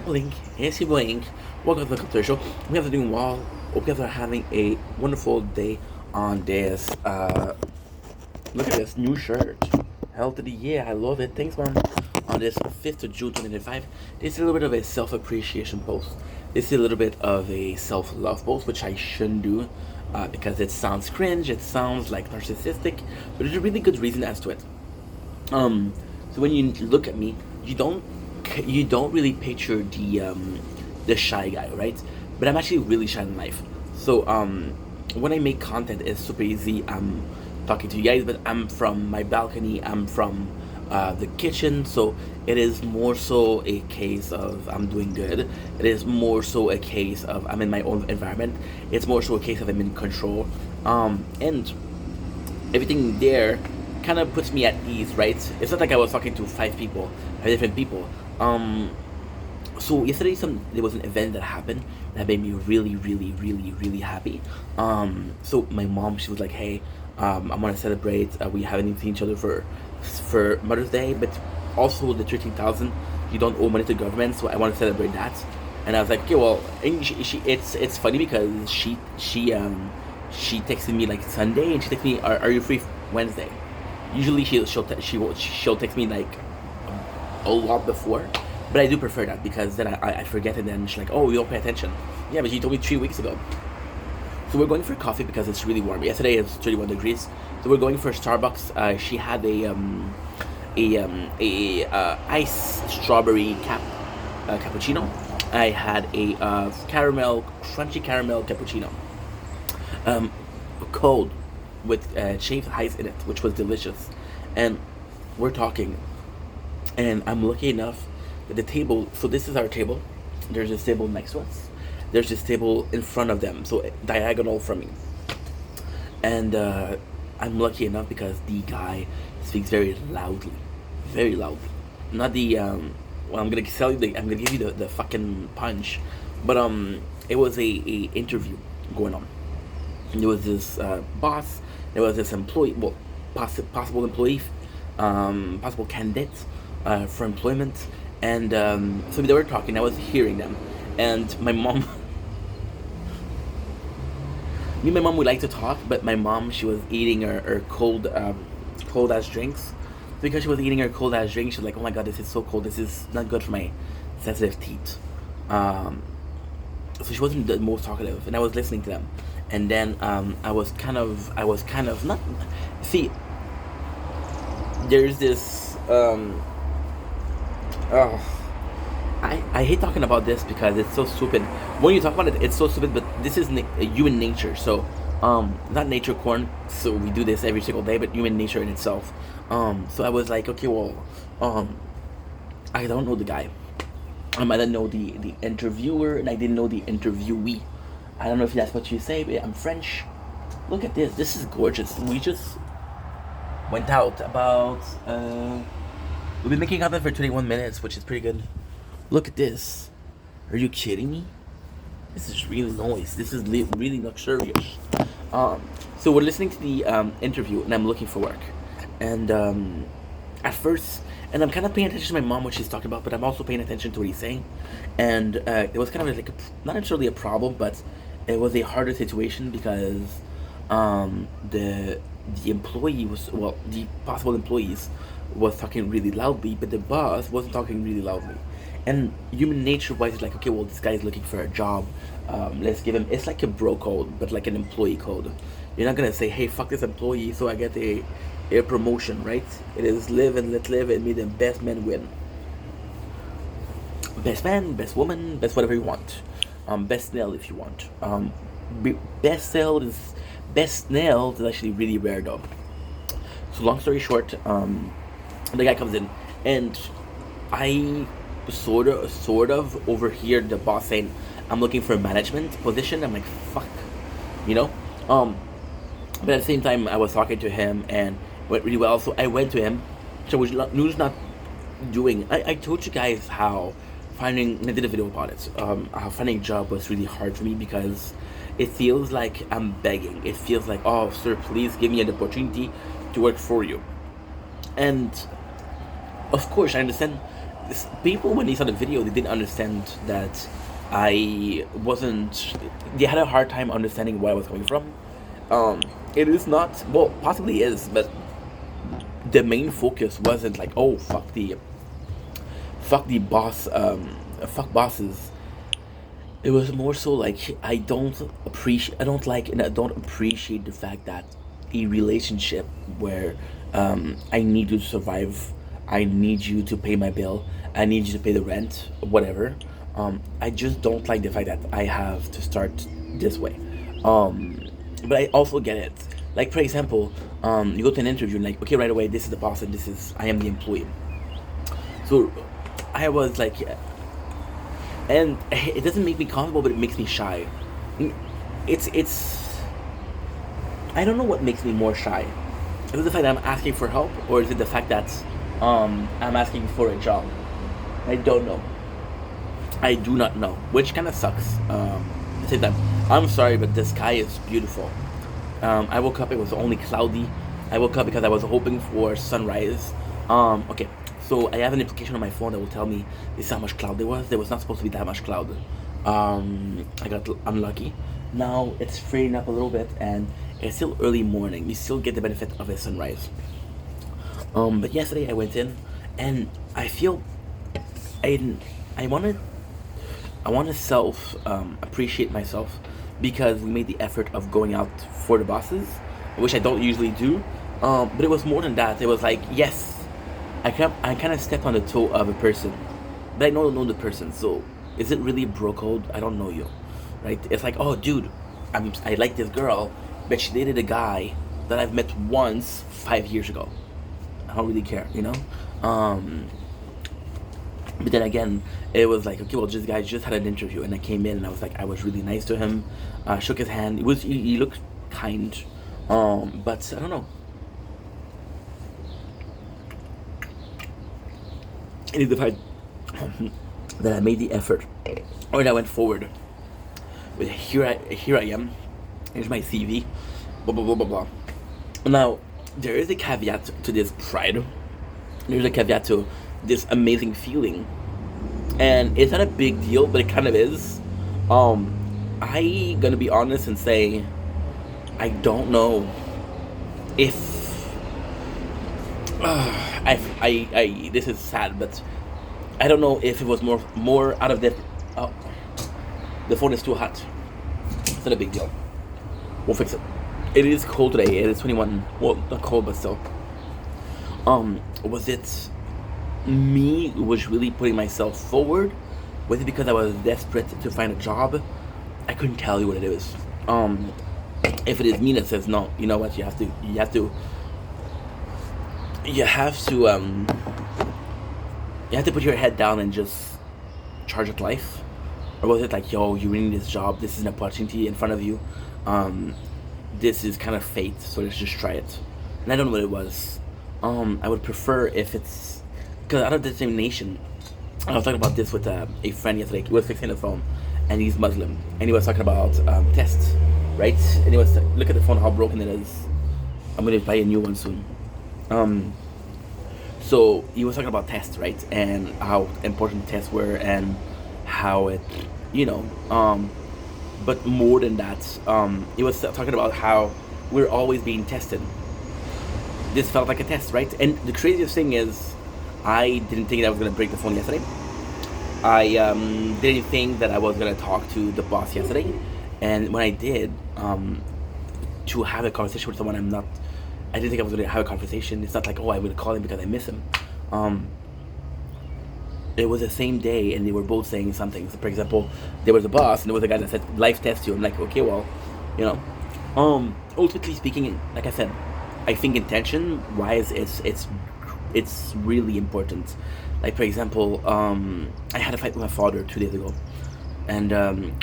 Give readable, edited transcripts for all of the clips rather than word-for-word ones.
Link, it's your boy Ink. Welcome to the show. We guys are doing well. Hope you guys are having a wonderful day on this. Look at this new shirt. Hell to the year, I love it. Thanks, man. On this 5th of June 2025, this is a little bit of a self appreciation post. This is a little bit of a self love post, which I shouldn't do because it sounds cringe, it sounds like narcissistic, but there's a really good reason as to it. So when you look at me, you don't you don't really picture the shy guy, right? But I'm actually really shy in life. So when I make content, it's super easy. I'm talking to you guys, but I'm from my balcony. I'm from the kitchen, so it is more so a case of I'm doing good. It is more so a case of I'm in my own environment. It's more so a case of I'm in control. And everything there kind of puts me at ease, right? It's not like I was talking to 5 people, 5 different people. Um, so yesterday, there was an event that happened that made me really, really, really, really happy. So my mom, she was like, "Hey, I want to celebrate. We haven't seen each other for Mother's Day, but also the 13,000. You don't owe money to the government, so I want to celebrate that." And I was like, "Okay, well," and it's funny because she texted me like Sunday, and she texted me, "Are you free Wednesday?" Usually she'll text me like a lot before, but I do prefer that because then I forget, and then she's like, "Oh, you don't pay attention." Yeah, but you told me 3 weeks ago. So we're going for coffee because it's really warm. Yesterday it's 31 degrees. So we're going for Starbucks. She had a ice strawberry cappuccino. I had a crunchy caramel cappuccino, um, cold with shaved ice in it, which was delicious. And we're talking, and I'm lucky enough that the table. So this is our table. There's this table next to us. There's this table in front of them, so diagonal from me. And I'm lucky enough because the guy speaks very loudly. Not the well, I'm gonna tell you. I'm gonna give you the fucking punch, but it was a interview going on. There was this boss. There was this employee. Well, possible employee, possible candidate for employment, and so they were talking. I was hearing them, and my mom. Me and my mom would like to talk, but my mom, she was eating her cold ass drinks. Because she was eating her cold ass drink, she was like, "Oh my god, this is so cold. This is not good for my sensitive teeth." Um, so she wasn't the most talkative, and I was listening to them, and then I was kind of not. See, there's this. Oh, I hate talking about this because it's so stupid. When you talk about it, it's so stupid. But this is human nature. So, not nature corn. So we do this every single day, but human nature in itself. So I was like, okay, well, um, I don't know the guy. I didn't know the interviewer, and I didn't know the interviewee. I don't know if that's what you say, but I'm French. Look at this. This is gorgeous. We just went out about. We've been making content for 21 minutes, which is pretty good. Look at this. Are you kidding me? This is really nice. This is really luxurious. Um, so we're listening to the interview, and I'm looking for work. And at first, and I'm kind of paying attention to my mom what she's talking about, but I'm also paying attention to what he's saying. And it was kind of like not necessarily a problem, but it was a harder situation because the employee was well, the possible employees was talking really loudly, but the boss wasn't talking really loudly. And human nature wise is like, okay, well, this guy is looking for a job. Let's give him. It's like a bro code, but like an employee code. You're not gonna say, hey, fuck this employee, so I get a promotion, right? It is live and let live, and may the best man win. Best man, best woman, best whatever you want. Best nail if you want. Best nail is actually really rare though. So long story short, the guy comes in, and I sort of overhear the boss saying, "I'm looking for a management position." I'm like, "Fuck," you know. Um, but at the same time, I was talking to him and it went really well. So I went to him. So was not doing. I told you guys how finding. I did a video about it. How finding a job was really hard for me because it feels like I'm begging. It feels like, "Oh, sir, please give me an opportunity to work for you." And of course, I understand people when they saw the video, they didn't understand that I wasn't. They had a hard time understanding where I was coming from. Um, it is not, well, possibly is, but the main focus wasn't like, oh, fuck the boss, fuck bosses. It was more so like I don't like, and I don't appreciate the fact that a relationship where I need you to survive, I need you to pay my bill, I need you to pay the rent, whatever. I just don't like the fact that I have to start this way. But I also get it. Like for example, you go to an interview and like, okay, right away, this is the boss and this is I am the employee. So I was like, and it doesn't make me comfortable, but it makes me shy. It's I don't know what makes me more shy. Is it the fact that I'm asking for help, or is it the fact that I'm asking for a job? I don't know. I do not know, which kind of sucks. At the same time, I'm sorry, but the sky is beautiful. I woke up; it was only cloudy. I woke up because I was hoping for sunrise. Okay, so I have an application on my phone that will tell me this is how much cloud there was. There was not supposed to be that much cloud. I got unlucky. Now it's freeing up a little bit, and it's still early morning. You still get the benefit of a sunrise. But yesterday I went in, and I feel I I wanted I want to self appreciate myself because we made the effort of going out for the bosses, which I don't usually do. But it was more than that. It was like, yes, I kind of stepped on the toe of a person, but I don't know the person. So is it really bro code? I don't know you, right? It's like, oh, dude, I like this girl, but she dated a guy that I've met once 5 years ago. I don't really care, you know. But then again, it was like, okay, well, this guy just had an interview, and I came in, and I was like, I was really nice to him, shook his hand. He looked kind, but I don't know. It is the fact that I made the effort, or that I went forward. But here I am. Here's my CV. Blah blah blah blah blah. Now there is a caveat to this pride. There's a caveat to this amazing feeling, and it's not a big deal, but it kind of is. I gonna be honest and say I don't know if I this is sad, but I don't know if it was more out of the the phone is too hot. It's not a big deal. We'll fix it. It is cold today. It is 21. Well, not cold, but still. Was it me who was really putting myself forward? Was it because I was desperate to find a job? I couldn't tell you what it is. If it is me that says no, you know what? You have to put your head down and just charge at life. Or was it like, yo, you really need this job, this is an opportunity in front of you, this is kind of fate, so let's just try it. And I don't know what it was. I would prefer if it's, because out of determination, I was talking about this with a friend yesterday. He was fixing the phone, and he's Muslim, and he was talking about tests, right? And he was look at the phone, how broken it is. I'm gonna buy a new one soon. So he was talking about tests, right, and how important tests were, and how it, you know, but more than that, he was talking about how we're always being tested. This felt like a test, right? And the craziest thing is, I didn't think that I was gonna break the phone yesterday. I didn't think that I was gonna talk to the boss yesterday, and when I did, to have a conversation with someone I didn't think I was gonna have a conversation. It's not like, oh, I'm gonna call him because I miss him. It was the same day, and they were both saying something. So, for example, there was a boss, and there was a guy that said, "Life test you." I'm like, okay, well, you know. Ultimately speaking, like I said, I think intention-wise, it's really important. Like for example, I had a fight with my father 2 days ago, and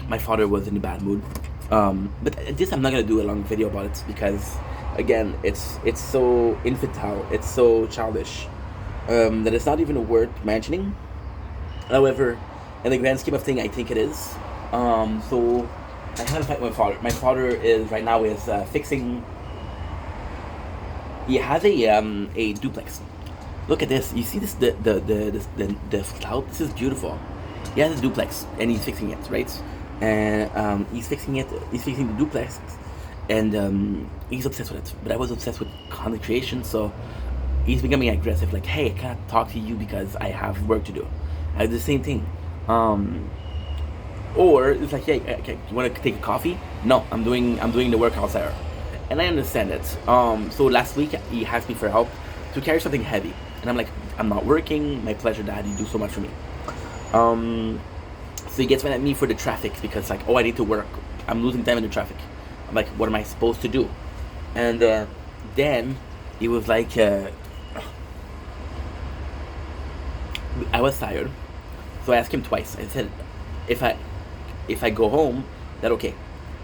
my father was in a bad mood. But this I'm not gonna do a long video about it because, again, it's so infantile, it's so childish, that it's not even worth mentioning. However, in the grand scheme of things, I think it is. So I had a fight with my father. My father is right now fixing. He has a duplex, Look at this. You see this the cloud? This is beautiful. He has a duplex and he's fixing it, right? And he's fixing it. He's fixing the duplex, and he's obsessed with it. But I was obsessed with content creation, so he's becoming aggressive. Like, hey, I can't talk to you because I have work to do. I do the same thing. Or it's like, hey, okay, you want to take a coffee? No, I'm doing the work outside. And I understand it. So last week he asked me for help to carry something heavy, and I'm like, I'm not working. My pleasure, Dad. You do so much for me. So he gets mad at me for the traffic because like, oh, I need to work. I'm losing time in the traffic. I'm like, what am I supposed to do? And then he was like, I was tired, so I asked him twice. I said, if I go home, that okay.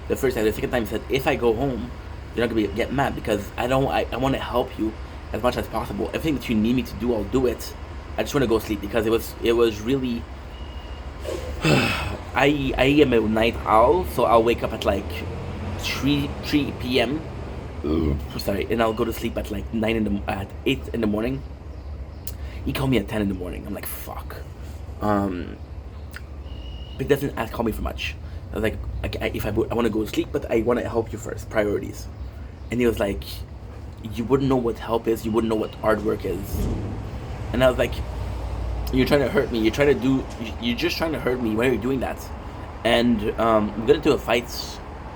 The first time, the second time, he said, if I go home, you're not gonna get mad because I want to help you as much as possible. Everything that you need me to do, I'll do it. I just want to go sleep because it was really. I am a night owl, so I'll wake up at like 3 p.m. Sorry, and I'll go to sleep at like 8 in the morning. He called me at 10 in the morning. I'm like, fuck. But he doesn't call me for much. I was like, I want to go to sleep, but I want to help you first. Priorities. And he was like, you wouldn't know what help is. You wouldn't know what hard work is. And I was like, you're trying to hurt me. You're just trying to hurt me. Why are you doing that? And we got into a fight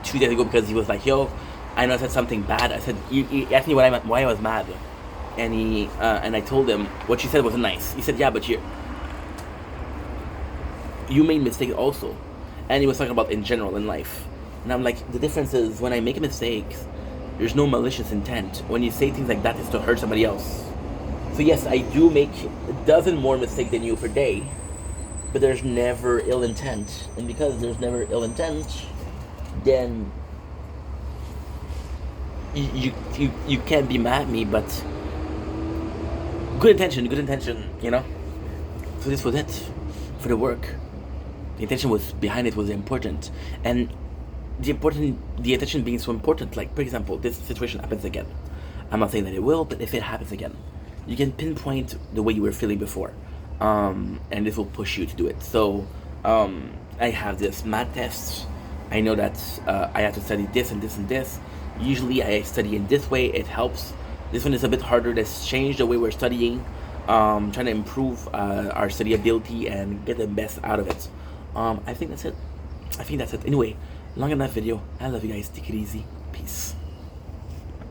2 days ago because he was like, yo, I know I said something bad. I said, he asked me why I was mad. And and I told him what you said wasn't nice. He said, yeah, but you made mistakes also. And he was talking about in general in life. And I'm like, the difference is when I make mistakes, there's no malicious intent. When you say things like that, it's to hurt somebody else. So yes, I do make a dozen more mistakes than you per day, but there's never ill intent. And because there's never ill intent, then you can't be mad at me, but good intention, you know? So this was it for the work. The intention was behind it was important. And the attention being so important, like for example, this situation happens again. I'm not saying that it will, but if it happens again, you can pinpoint the way you were feeling before, and this will push you to do it. So I have this math test. I know that I have to study this and this and this. Usually I study in this way. It helps. This one is a bit harder. Let's change the way we're studying. Trying to improve our study ability and get the best out of it. I think that's it. Anyway, long enough video. I love you guys. Take it easy. Peace.